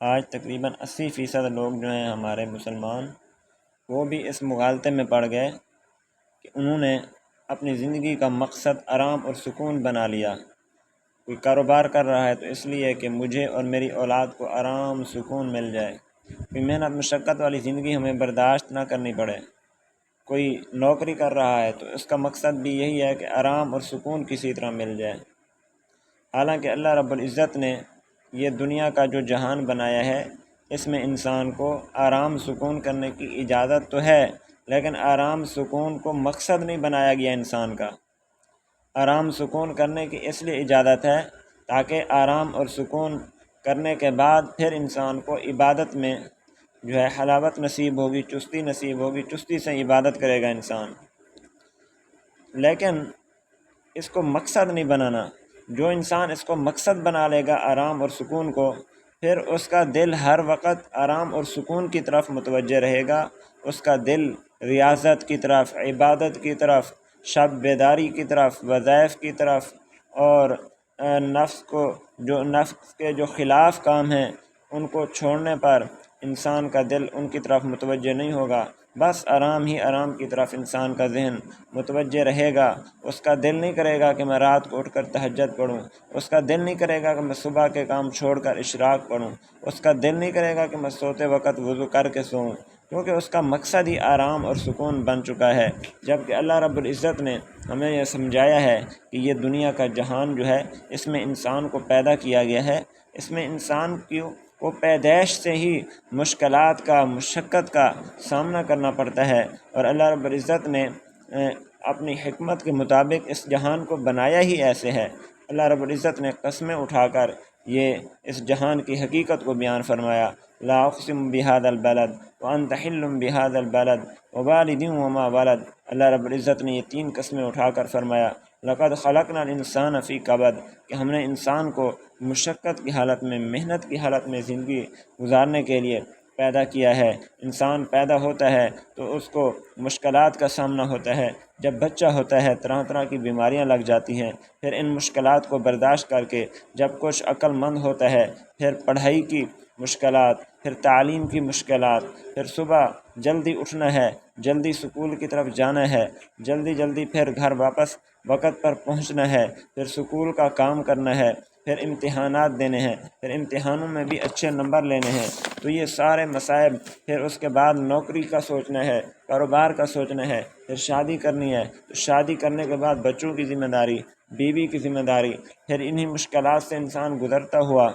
آج تقریباً 80% لوگ جو ہیں ہمارے مسلمان، وہ بھی اس مغالطے میں پڑ گئے کہ انہوں نے اپنی زندگی کا مقصد آرام اور سکون بنا لیا۔ کوئی کاروبار کر رہا ہے تو اس لیے کہ مجھے اور میری اولاد کو آرام سکون مل جائے، کوئی محنت مشقت والی زندگی ہمیں برداشت نہ کرنی پڑے، کوئی نوکری کر رہا ہے تو اس کا مقصد بھی یہی ہے کہ آرام اور سکون کسی طرح مل جائے۔ حالانکہ اللہ رب العزت نے یہ دنیا کا جو جہان بنایا ہے، اس میں انسان کو آرام سکون کرنے کی اجازت تو ہے، لیکن آرام سکون کو مقصد نہیں بنایا گیا انسان کا۔ آرام سکون کرنے کی اس لیے اجازت ہے تاکہ آرام اور سکون کرنے کے بعد پھر انسان کو عبادت میں جو ہے حلاوت نصیب ہوگی، چستی نصیب ہوگی، چستی سے عبادت کرے گا انسان۔ لیکن اس کو مقصد نہیں بنانا۔ جو انسان اس کو مقصد بنا لے گا آرام اور سکون کو، پھر اس کا دل ہر وقت آرام اور سکون کی طرف متوجہ رہے گا، اس کا دل ریاضت کی طرف، عبادت کی طرف، شب بیداری کی طرف، وظائف کی طرف، اور نفس کے جو خلاف کام ہیں ان کو چھوڑنے پر انسان کا دل ان کی طرف متوجہ نہیں ہوگا۔ بس آرام ہی آرام کی طرف انسان کا ذہن متوجہ رہے گا۔ اس کا دل نہیں کرے گا کہ میں رات کو اٹھ کر تہجد پڑھوں، اس کا دل نہیں کرے گا کہ میں صبح کے کام چھوڑ کر اشراق پڑھوں، اس کا دل نہیں کرے گا کہ میں سوتے وقت وضو کر کے سوؤں، کیونکہ اس کا مقصد ہی آرام اور سکون بن چکا ہے۔ جبکہ اللہ رب العزت نے ہمیں یہ سمجھایا ہے کہ یہ دنیا کا جہان جو ہے، اس میں انسان کو پیدا کیا گیا ہے، اس میں انسان کو پیدائش سے ہی مشکلات کا، مشقت کا سامنا کرنا پڑتا ہے، اور اللہ رب العزت نے اپنی حکمت کے مطابق اس جہان کو بنایا ہی ایسے ہے۔ اللہ رب العزت نے قسمیں اٹھا کر یہ اس جہان کی حقیقت کو بیان فرمایا۔ لا اقسم بہذا البلد وانت حل بہذا البلد ووالد وما ولد۔ اللہ رب العزت نے یہ 3 قسمیں اٹھا کر فرمایا، لقد خلقنا الانسان فی کبد، کہ ہم نے انسان کو مشقت کی حالت میں، محنت کی حالت میں زندگی گزارنے کے لیے پیدا کیا ہے۔ انسان پیدا ہوتا ہے تو اس کو مشکلات کا سامنا ہوتا ہے۔ جب بچہ ہوتا ہے طرح طرح کی بیماریاں لگ جاتی ہیں، پھر ان مشکلات کو برداشت کر کے جب کچھ عقل مند ہوتا ہے، پھر پڑھائی کی مشکلات، پھر تعلیم کی مشکلات، پھر صبح جلدی اٹھنا ہے، جلدی سکول کی طرف جانا ہے، جلدی پھر گھر واپس وقت پر پہنچنا ہے، پھر سکول کا کام کرنا ہے، پھر امتحانات دینے ہیں، پھر امتحانوں میں بھی اچھے نمبر لینے ہیں، تو یہ سارے مصائب، پھر اس کے بعد نوکری کا سوچنا ہے، کاروبار کا سوچنا ہے، پھر شادی کرنی ہے، تو شادی کرنے کے بعد بچوں کی ذمہ داری، بیوی کی ذمہ داری، پھر انہی مشکلات سے انسان گزرتا ہوا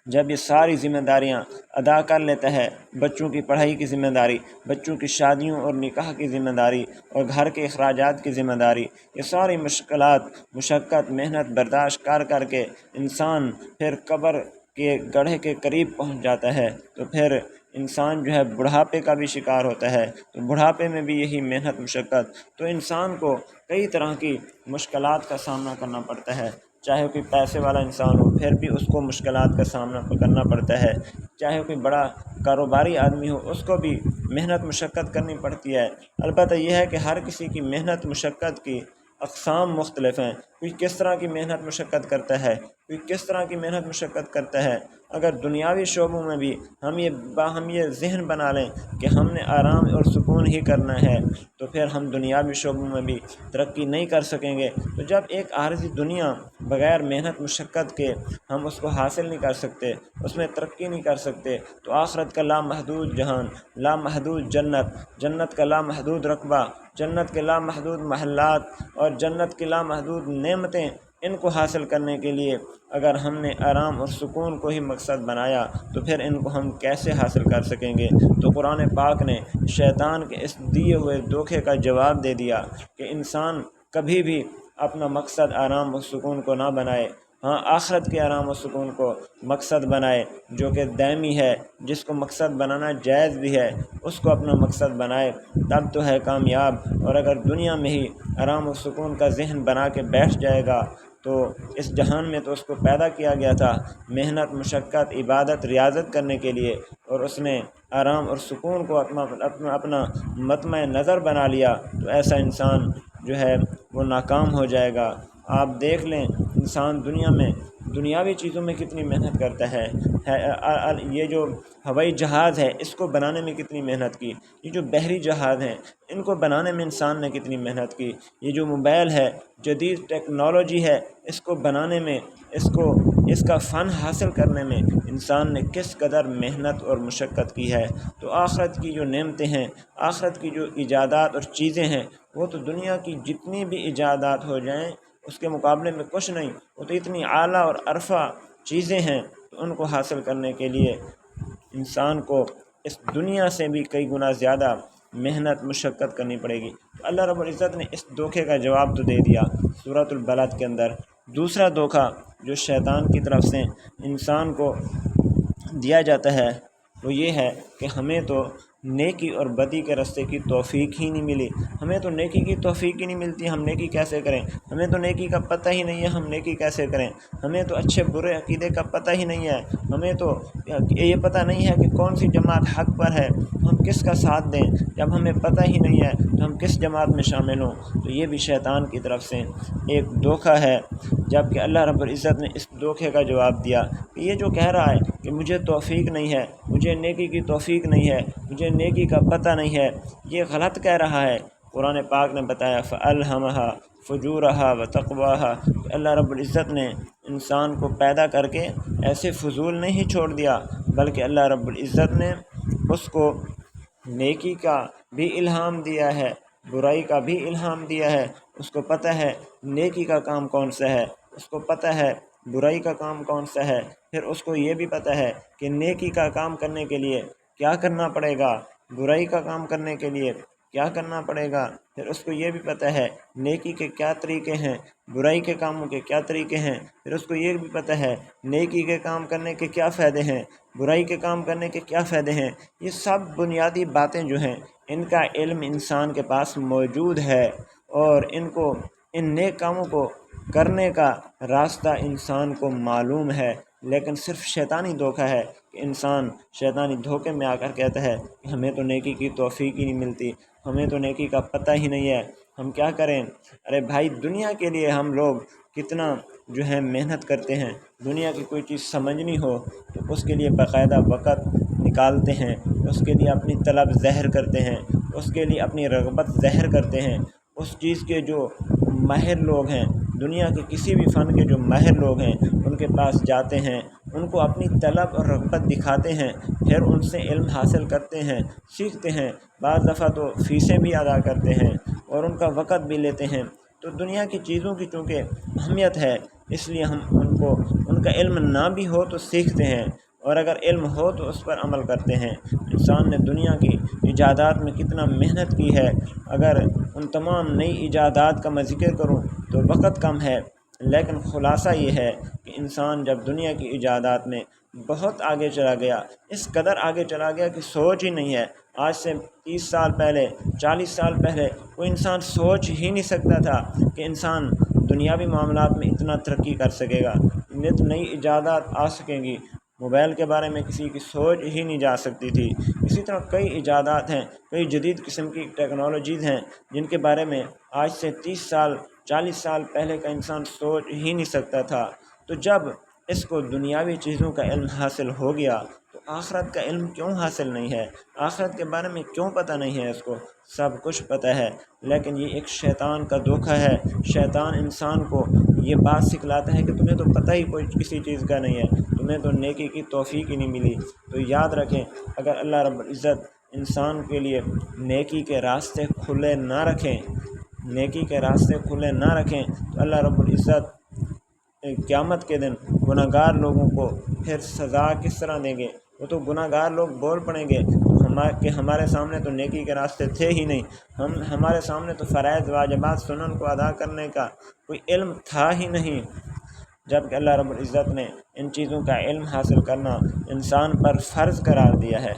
جب یہ ساری ذمہ داریاں ادا کر لیتا ہے، بچوں کی پڑھائی کی ذمہ داری، بچوں کی شادیوں اور نکاح کی ذمہ داری، اور گھر کے اخراجات کی ذمہ داری، یہ ساری مشکلات، مشقت، محنت برداشت کر کے انسان پھر قبر کے گڑھے کے قریب پہنچ جاتا ہے، تو پھر انسان جو ہے بڑھاپے کا بھی شکار ہوتا ہے، تو بڑھاپے میں بھی یہی محنت مشقت، تو انسان کو کئی طرح کی مشکلات کا سامنا کرنا پڑتا ہے۔ چاہے کوئی پیسے والا انسان ہو، پھر بھی اس کو مشکلات کا سامنا کرنا پڑتا ہے، چاہے کوئی بڑا کاروباری آدمی ہو، اس کو بھی محنت مشقت کرنی پڑتی ہے۔ البتہ یہ ہے کہ ہر کسی کی محنت مشقت کی اقسام مختلف ہیں، کوئی کس طرح کی محنت مشقت کرتا ہے، کوئی کس طرح کی محنت مشقت کرتا ہے۔ اگر دنیاوی شعبوں میں بھی ہم یہ ذہن بنا لیں کہ ہم نے آرام اور سکون ہی کرنا ہے، تو پھر ہم دنیاوی شعبوں میں بھی ترقی نہیں کر سکیں گے۔ تو جب ایک عارضی دنیا بغیر محنت مشقت کے ہم اس کو حاصل نہیں کر سکتے، اس میں ترقی نہیں کر سکتے، تو آخرت کا لامحدود جہان، لامحدود جنت، جنت کا لامحدود رقبہ، جنت کے لامحدود محلات اور جنت کی لامحدود نعمتیں، ان کو حاصل کرنے کے لیے اگر ہم نے آرام اور سکون کو ہی مقصد بنایا تو پھر ان کو ہم کیسے حاصل کر سکیں گے؟ تو قرآن پاک نے شیطان کے اس دیے ہوئے دھوکے کا جواب دے دیا کہ انسان کبھی بھی اپنا مقصد آرام و سکون کو نہ بنائے، ہاں آخرت کے آرام و سکون کو مقصد بنائے، جو کہ دائمی ہے، جس کو مقصد بنانا جائز بھی ہے، اس کو اپنا مقصد بنائے، تب تو ہے کامیاب۔ اور اگر دنیا میں ہی آرام و سکون کا ذہن بنا کے بیٹھ جائے گا تو اس جہان میں تو اس کو پیدا کیا گیا تھا محنت مشقت، عبادت، ریاضت کرنے کے لیے، اور اس نے آرام اور سکون کو اپنا مطمع نظر بنا لیا، تو ایسا انسان جو ہے وہ ناکام ہو جائے گا۔ آپ دیکھ لیں انسان دنیا میں دنیاوی چیزوں میں کتنی محنت کرتا ہے۔ یہ جو ہوائی جہاز ہے اس کو بنانے میں کتنی محنت کی، یہ جو بحری جہاز ہیں ان کو بنانے میں انسان نے کتنی محنت کی، یہ جو موبائل ہے جدید ٹیکنالوجی ہے اس کو بنانے میں، اس کا فن حاصل کرنے میں انسان نے کس قدر محنت اور مشقت کی ہے۔ تو آخرت کی جو نعمتیں ہیں، آخرت کی جو ایجادات اور چیزیں ہیں، وہ تو دنیا کی جتنی بھی ایجادات ہو جائیں اس کے مقابلے میں کچھ نہیں، وہ تو اتنی اعلیٰ اور عرفہ چیزیں ہیں، ان کو حاصل کرنے کے لیے انسان کو اس دنیا سے بھی کئی گنا زیادہ محنت مشقت کرنی پڑے گی۔ تو اللہ رب العزت نے اس دھوکے کا جواب تو دے دیا سورۃ البلد کے اندر۔ دوسرا دھوکا جو شیطان کی طرف سے انسان کو دیا جاتا ہے وہ یہ ہے کہ ہمیں تو نیکی اور بدی کے راستے کی توفیق ہی نہیں ملی، ہمیں تو نیکی کی توفیق ہی نہیں ملتی، ہم نیکی کیسے کریں، ہمیں تو نیکی کا پتہ ہی نہیں ہے، ہم نیکی کیسے کریں، ہمیں تو اچھے برے عقیدے کا پتہ ہی نہیں ہے، ہمیں تو یہ پتہ نہیں ہے کہ کون سی جماعت حق پر ہے، ہم کس کا ساتھ دیں، جب ہمیں پتہ ہی نہیں ہے تو ہم کس جماعت میں شامل ہوں۔ تو یہ بھی شیطان کی طرف سے ایک دھوکا ہے، جب کہ اللہ رب العزت نے اس دھوکے کا جواب دیا کہ یہ جو کہہ رہا ہے کہ مجھے توفیق نہیں ہے، مجھے نیکی کی توفیق نہیں ہے، مجھے نیکی کا پتہ نہیں ہے، یہ غلط کہہ رہا ہے۔ قرآن پاک نے بتایا فَأَلْهَمَهَا فُجُورَهَا وَتَقْوَاهَا، اللہ رب العزت نے انسان کو پیدا کر کے ایسے فضول نہیں چھوڑ دیا، بلکہ اللہ رب العزت نے اس کو نیکی کا بھی الہام دیا ہے، برائی کا بھی الہام دیا ہے، اس کو پتہ ہے نیکی کا کام کون سا ہے، اس کو پتہ ہے برائی کا کام کون سا ہے، پھر اس کو یہ بھی پتہ ہے کہ نیکی کا کام کرنے کے لیے کیا کرنا پڑے گا، برائی کا کام کرنے کے لیے کیا کرنا پڑے گا، پھر اس کو یہ بھی پتہ ہے نیکی کے کیا طریقے ہیں، برائی کے کاموں کے کیا طریقے ہیں، پھر اس کو یہ بھی پتہ ہے نیکی کے کام کرنے کے کیا فائدے ہیں، برائی کے کام کرنے کے کیا فائدے ہیں۔ یہ سب بنیادی باتیں جو ہیں ان کا علم انسان کے پاس موجود ہے، اور ان نیک کاموں کو کرنے کا راستہ انسان کو معلوم ہے، لیکن صرف شیطانی دھوکہ ہے کہ انسان شیطانی دھوکے میں آ کر کہتا ہے کہ ہمیں تو نیکی کی توفیق ہی نہیں ملتی، ہمیں تو نیکی کا پتہ ہی نہیں ہے، ہم کیا کریں۔ ارے بھائی، دنیا کے لیے ہم لوگ کتنا جو ہے محنت کرتے ہیں، دنیا کی کوئی چیز سمجھنی ہو تو اس کے لیے باقاعدہ وقت نکالتے ہیں، اس کے لیے اپنی طلب ظاہر کرتے ہیں، اس کے لیے اپنی رغبت ظاہر کرتے ہیں۔ اس چیز کے جو ماہر لوگ ہیں، دنیا کے کسی بھی فن کے جو ماہر لوگ ہیں ان کے پاس جاتے ہیں، ان کو اپنی طلب اور رغبت دکھاتے ہیں، پھر ان سے علم حاصل کرتے ہیں، سیکھتے ہیں، بعض دفعہ تو فیسیں بھی ادا کرتے ہیں اور ان کا وقت بھی لیتے ہیں۔ تو دنیا کی چیزوں کی چونکہ اہمیت ہے، اس لیے ہم ان کا علم نہ بھی ہو تو سیکھتے ہیں، اور اگر علم ہو تو اس پر عمل کرتے ہیں۔ انسان نے دنیا کی ایجادات میں کتنا محنت کی ہے، اگر ان تمام نئی ایجادات کا میں ذکر کروں تو وقت کم ہے، لیکن خلاصہ یہ ہے کہ انسان جب دنیا کی ایجادات میں بہت آگے چلا گیا، اس قدر آگے چلا گیا کہ سوچ ہی نہیں ہے۔ آج سے 30 سال پہلے، 40 سال پہلے کوئی انسان سوچ ہی نہیں سکتا تھا کہ انسان دنیاوی معاملات میں اتنا ترقی کر سکے گا، نئی ایجادات آ سکیں گی۔ موبائل کے بارے میں کسی کی سوچ ہی نہیں جا سکتی تھی۔ اسی طرح کئی ایجادات ہیں، کئی جدید قسم کی ٹیکنالوجیز ہیں جن کے بارے میں آج سے 30 سال 40 سال پہلے کا انسان سوچ ہی نہیں سکتا تھا۔ تو جب اس کو دنیاوی چیزوں کا علم حاصل ہو گیا تو آخرت کا علم کیوں حاصل نہیں ہے، آخرت کے بارے میں کیوں پتہ نہیں ہے، اس کو سب کچھ پتہ ہے، لیکن یہ ایک شیطان کا دھوکہ ہے۔ شیطان انسان کو یہ بات سکھلاتا ہے کہ تمہیں تو پتہ ہی کوئی کسی چیز کا نہیں ہے، تمہیں تو نیکی کی توفیق ہی نہیں ملی۔ تو یاد رکھیں، اگر اللہ رب العزت انسان کے لیے نیکی کے راستے کھلے نہ رکھیں، نیکی کے راستے کھلے نہ رکھیں تو اللہ رب العزت قیامت کے دن گناہ گار لوگوں کو پھر سزا کس طرح دیں گے۔ وہ تو گناہ گار لوگ بول پڑیں گے کہ ہمارے سامنے تو نیکی کے راستے تھے ہی نہیں، ہمارے سامنے تو فرائض واجبات سنن کو ادا کرنے کا کوئی علم تھا ہی نہیں، جبکہ اللہ رب العزت نے ان چیزوں کا علم حاصل کرنا انسان پر فرض قرار دیا ہے۔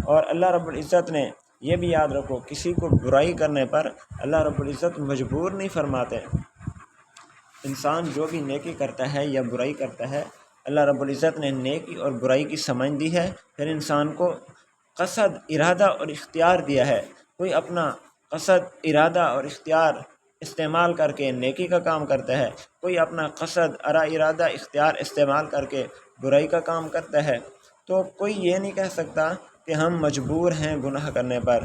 اور اللہ رب العزت نے یہ بھی یاد رکھو، کسی کو برائی کرنے پر اللہ رب العزت مجبور نہیں فرماتے۔ انسان جو بھی نیکی کرتا ہے یا برائی کرتا ہے، اللہ رب العزت نے نیکی اور برائی کی سمجھ دی ہے، پھر انسان کو قصد، ارادہ اور اختیار دیا ہے۔ کوئی اپنا قصد، ارادہ اور اختیار استعمال کر کے نیکی کا کام کرتا ہے، کوئی اپنا قصد ارادہ اختیار استعمال کر کے برائی کا کام کرتا ہے، تو کوئی یہ نہیں کہہ سکتا کہ ہم مجبور ہیں گناہ کرنے پر،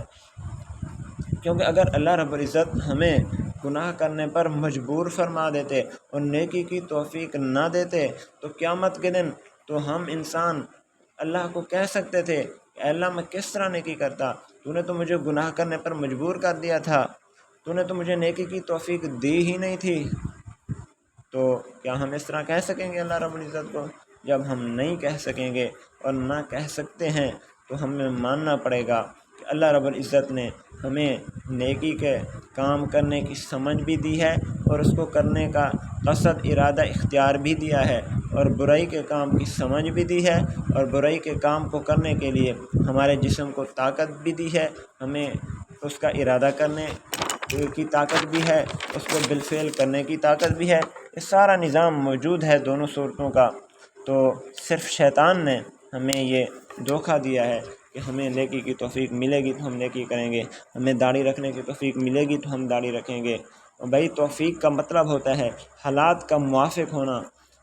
کیونکہ اگر اللہ رب العزت ہمیں گناہ کرنے پر مجبور فرما دیتے اور نیکی کی توفیق نہ دیتے تو قیامت کے دن تو ہم انسان اللہ کو کہہ سکتے تھے کہ اللہ میں کس طرح نیکی کرتا، تو نے تو مجھے گناہ کرنے پر مجبور کر دیا تھا، تو نے تو مجھے نیکی کی توفیق دی ہی نہیں تھی۔ تو کیا ہم اس طرح کہہ سکیں گے اللہ رب العزت کو؟ جب ہم نہیں کہہ سکیں گے اور نہ کہہ سکتے ہیں تو ہمیں ماننا پڑے گا کہ اللہ رب العزت نے ہمیں نیکی کے کام کرنے کی سمجھ بھی دی ہے اور اس کو کرنے کا قصد ارادہ اختیار بھی دیا ہے، اور برائی کے کام کی سمجھ بھی دی ہے، اور برائی کے کام کو کرنے کے لیے ہمارے جسم کو طاقت بھی دی ہے، ہمیں اس کا ارادہ کرنے کی طاقت بھی ہے، اس کو بالفعل کرنے کی طاقت بھی ہے۔ یہ سارا نظام موجود ہے دونوں صورتوں کا، تو صرف شیطان نے ہمیں یہ دھوکہ دیا ہے کہ ہمیں نیکی کی توفیق ملے گی تو ہم نیکی کریں گے، ہمیں داڑھی رکھنے کی توفیق ملے گی تو ہم داڑھی رکھیں گے۔ بھائی توفیق کا مطلب ہوتا ہے حالات کا موافق ہونا۔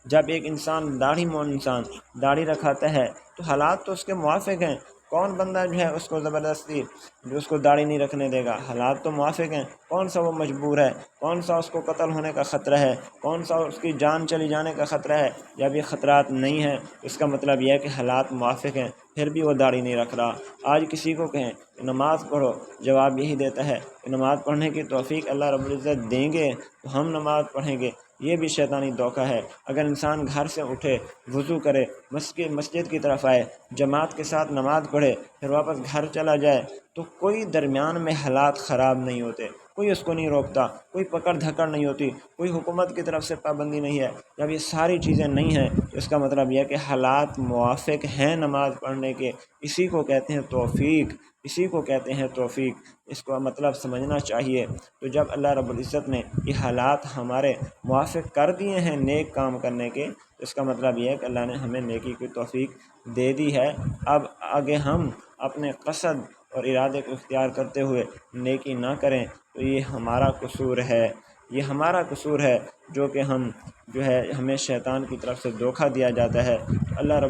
جب ایک انسان داڑھی رکھاتا ہے تو حالات تو اس کے موافق ہیں، کون بندہ جو ہے اس کو زبردستی جو اس کو داڑھی نہیں رکھنے دے گا؟ حالات تو موافق ہیں، کون سا وہ مجبور ہے؟ کون سا اس کو قتل ہونے کا خطرہ ہے؟ کون سا اس کی جان چلی جانے کا خطرہ ہے؟ جب یہ خطرات نہیں ہیں اس کا مطلب یہ ہے کہ حالات موافق ہیں، پھر بھی وہ داڑھی نہیں رکھ رہا۔ آج کسی کو کہیں کہ نماز پڑھو، جواب یہی دیتا ہے کہ نماز پڑھنے کی توفیق اللہ رب العزت دیں گے تو ہم نماز پڑھیں گے۔ یہ بھی شیطانی دھوکہ ہے۔ اگر انسان گھر سے اٹھے، وضو کرے، مسجد کی طرف آئے، جماعت کے ساتھ نماز پڑھے، پھر واپس گھر چلا جائے تو کوئی درمیان میں حالات خراب نہیں ہوتے، کوئی اس کو نہیں روکتا، کوئی پکڑ دھکڑ نہیں ہوتی، کوئی حکومت کی طرف سے پابندی نہیں ہے۔ جب یہ ساری چیزیں نہیں ہیں تو اس کا مطلب یہ ہے کہ حالات موافق ہیں نماز پڑھنے کے۔ اسی کو کہتے ہیں توفیق، اسی کو کہتے ہیں توفیق۔ اس کو مطلب سمجھنا چاہیے۔ تو جب اللہ رب العزت نے یہ حالات ہمارے موافق کر دیے ہیں نیک کام کرنے کے، تو اس کا مطلب یہ ہے کہ اللہ نے ہمیں نیکی کی توفیق دے دی ہے۔ اب آگے ہم اپنے قصد اور ارادے کو اختیار کرتے ہوئے نیکی نہ کریں تو یہ ہمارا قصور ہے، یہ ہمارا قصور ہے جو کہ ہمیں شیطان کی طرف سے دھوکہ دیا جاتا ہے۔ اللہ رب